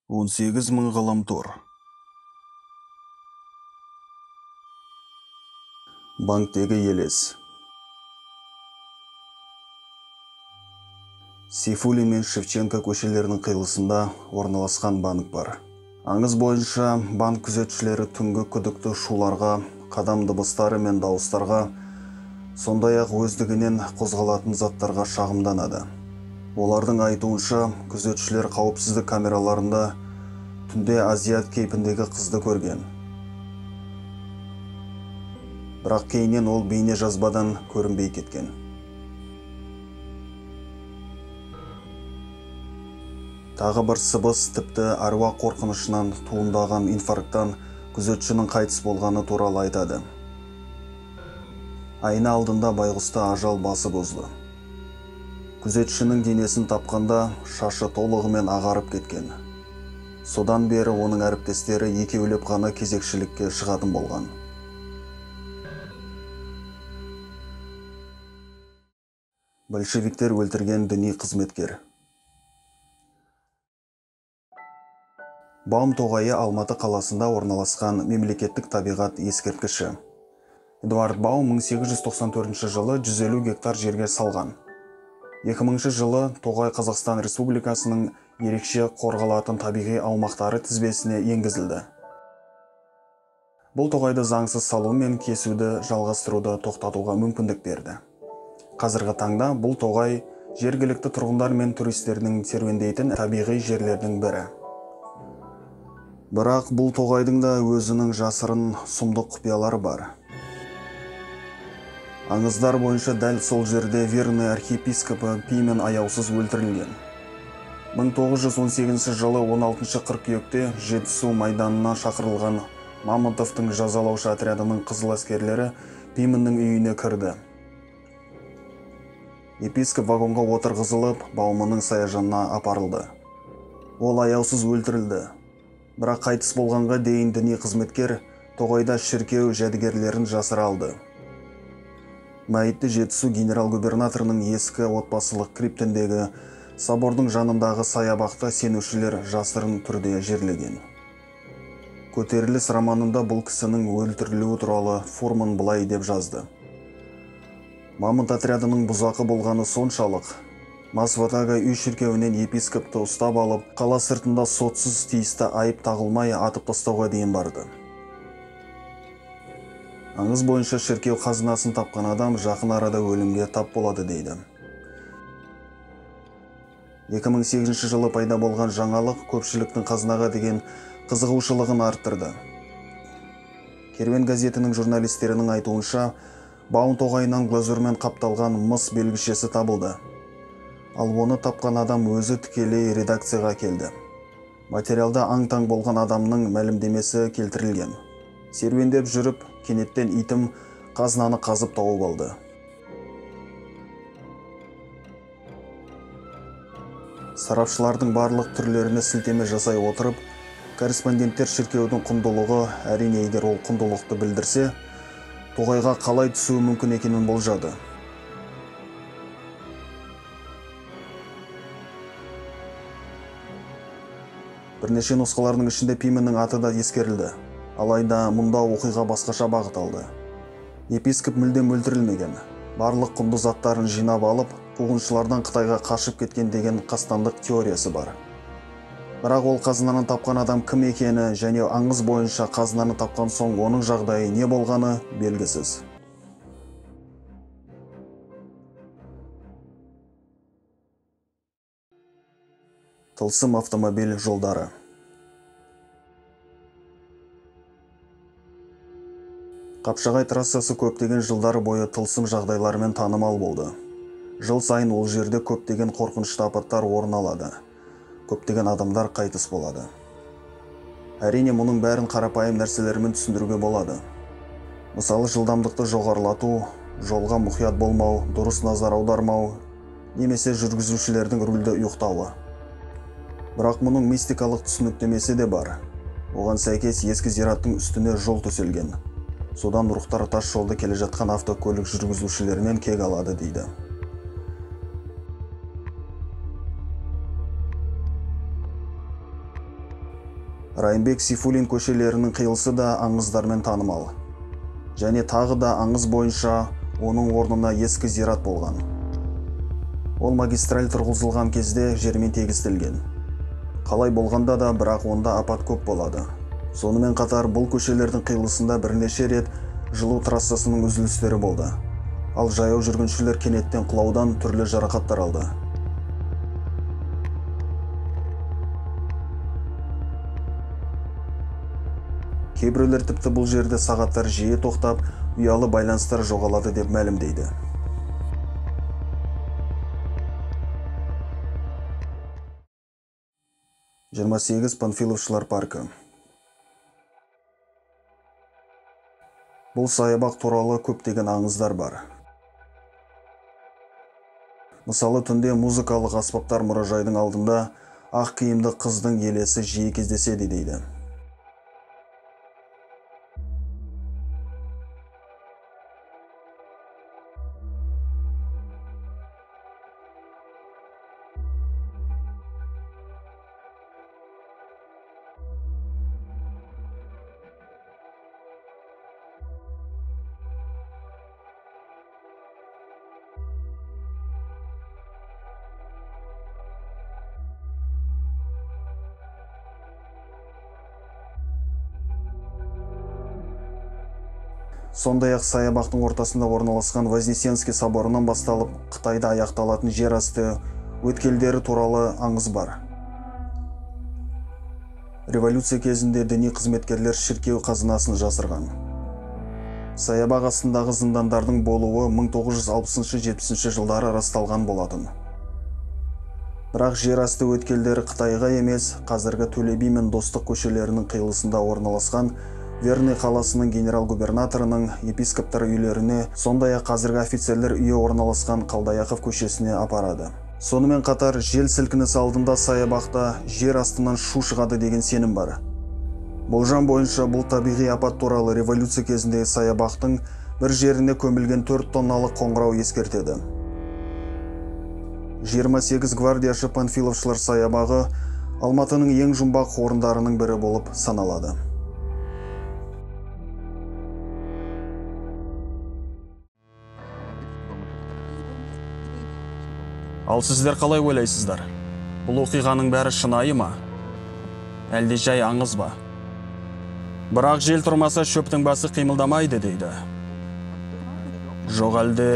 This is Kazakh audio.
18.000 ғаламтор. Банктегі елес. Сейфуллин мен Шевченко көшелерінің қиылысында орналасқан банк бар. Аңыз бойынша банк күзетшілері түнгі күдікті шуларға, қадам дыбыстары мен дауыстарға, сондай-ақ өздігінен қозғалатын заттарға шағымданады. Олардың айтуынша, күзетшілер қауіпсіздік камераларында түнде азиат кейпіндегі қызды көрген. Бірақ кейіннен ол бейне жазбадан көрінбей кеткен. Тағы бір сыбыс тіпті аруақ қорқынышынан туындаған инфаркттан күзетшінің қайтыс болғаны туралы айтады. Айна алдында байғұсты ажал басы бұзды. Күзетшінің денесін тапқанда шашы толығымен ағарып кеткен. Содан бері оның әріптестері екеулеп қана кезекшілікке шығатын болған. Большевиктер өлтірген діни қызметкер. Баум тоғайы Алматы қаласында орналасқан мемлекеттік табиғат ескерткіші. Эдуард Баум 1894 жылы 150 гектар жерге салған. 2000 жылы Тоғай Қазақстан Республикасының ерекше қорғалатын табиғи аумақтары тізбесіне енгізілді. Бұл тоғайды заңсыз салу мен кесуді жалғастыруды тоқтатуға мүмкіндік берді. Қазіргі таңда бұл тоғай жергілікті тұрғындар мен туристердің серуендейтін табиғи жерлердің бірі. Бірақ бұл тоғайдың да өзінің жасырын сұмдық құпиялары бар. Аңыздар бойынша дәл сол жерде Верный архиепископы Пимен аяусыз өлтірілген. 1918 жылы 16 қыркүйекте Жетісу майданына шақырылған Мамонтовтың жазалаушы отрядының қызыл әскерлері Пименнің үйіне кірді. Епископ вагонға отырғызылып, Баумының саяжанына апарылды. Ол аяусыз өлтірілді. Бірақ қайтыс болғанға дейін діни қызметкер тоғайда шіркеу жәдігерлерін жасыра алды. Мәйітті Жетісу генерал-губернаторының ескі отбасылық криптіндегі собордың жанындағы саябақта сенушілер жасырын түрде жерлеген. Көтеріліс романында бұл кісінің өлтірілуі туралы Фурман былай деп жазды. Мамонт отрядының бұзақы болғаны соншалық, Масватага үй шіркеуінен епископты ұстап алып, қала сыртында сотсыз тиісті айып тағылмай атып тастауға дейін барды. Аңыз бойынша шіркеу қазынасын тапқан адам жақын арада өлімге тап болады дейді. 2008 жылы пайда болған жаңалық көпшіліктің қазынаға деген қызығушылығын арттырды. Керуен газетінің журналистерінің айтуынша, Баум тоғайынан глазурмен қапталған мыс белгішесі табылды. Ал оны тапқан адам өзі тікелей редакцияға келді. Материалда аң-таң болған адамның мәлімдемесі келтірілген. Серуендеп жүріп, кенеттен итім қазынаны қазып тауып алды. Сарапшылардың барлық түрлеріне сілтеме жасай отырып, корреспонденттер шіркеудің құндылығы, әрине егер ол құндылықты білдірсе, тоғайға қалай түсуі мүмкін екенін болжады. Бірнеше нұсқалардың ішінде Пименнің аты да ескерілді. Алайда мұнда оқиға басқаша бағыт алды. Епископ мүлдем өлтірілмеген. Барлық құнды заттарын жинап алып, қуғыншылардан Қытайға қашып кеткен деген қастандық теориясы бар. Бірақ ол қазынаны тапқан адам кім екені және аңыз бойынша қазынаны тапқан соң оның жағдайы не болғаны белгісіз. Тылсым автомобиль жолдары. Қапшағай трассасы көптеген жылдар бойы тылсым жағдайлармен танымал болды. Жыл сайын ол жерде көптеген қорқынышты апаттар орын алады. Көптеген адамдар қайтыс болады. Әрине мұның бәрін қарапайым нәрселермен түсіндіруге болады. Мысалы, жылдамдықты жоғарылату, жолға мұқият болмау, дұрыс назар аудармау, немесе жүргізушілердің рульді ұйықтауы. Бірақ мұның мистикалық түсініктемесі де бар. Оған сәйкес ескі зираттың үстіне жол төселген. Содан рухтар тас жолда келе жатқан автокөлік жүргізушілерінен кек алады дейді. Райымбек Сейфуллин көшелерінің қиылысы да аңыздармен танымал. Және тағы да аңыз бойынша оның орнына ескі зират болған. Ол магистраль тұрғызылған кезде жермен тегістелген. Қалай болғанда да, бірақ онда апат көп болады. Сонымен қатар бұл көшелердің қиылысында бірнеше рет жылу трассасының үзілістері болды. Ал жаяу жүргіншілер кенеттен құлаудан түрлі жарақаттар алды. Кейбіреулер тіпті бұл жерде сағаттар жиі тоқтап, ұялы байланыстар жоғалады деп мәлімдейді. Жиырма сегіз Панфиловшылар паркі. Бұл саябақ туралы көптеген аңыздар бар. Мысалы, түнде музыкалық аспаптар мұражайдың алдында ақ киімді қыздың елесі жиі кездеседі дейді. Сондай-ақ саябақтың ортасында орналасқан Вознесенский соборынан басталып, Қытайда аяқталатын жер асты өткелдері туралы аңыз бар. Революция кезінде діни қызметкерлер шіркеу қазынасын жасырған. Саябақ астындағы зындандардың болуы 1960-70 жылдары расталған болатын. Бірақ жер асты өткелдері Қытайға емес, қазіргі Төле би мен Достық көшелерінің қиылысында орналасқан Верный қаласының генерал-губернаторының епископтар үйлеріне, сондай-ақ қазіргі офицерлер үйі орналасқан Қалдаяқов көшесіне апарады. Сонымен қатар, жел сілкінісі алдында саябақта жер астынан шу шығады деген сенім бар. Болжам бойынша бұл табиғи апат туралы революция кезіндегі саябақтың бір жеріне көмілген 4 тонналық қоңырау ескертеді. 28 гвардияшы Панфиловшылар саябағы Алматының ең жұмбақ орындарының бірі болып саналады. Ал сіздер қалай ойлайсыздар? Бұл оқиғаның бәрі шынайы ма? Әлде жай аңыз ба? Бірақ жел тұрмаса шөптің басы қимылдамайды дейді. Жоқ әлде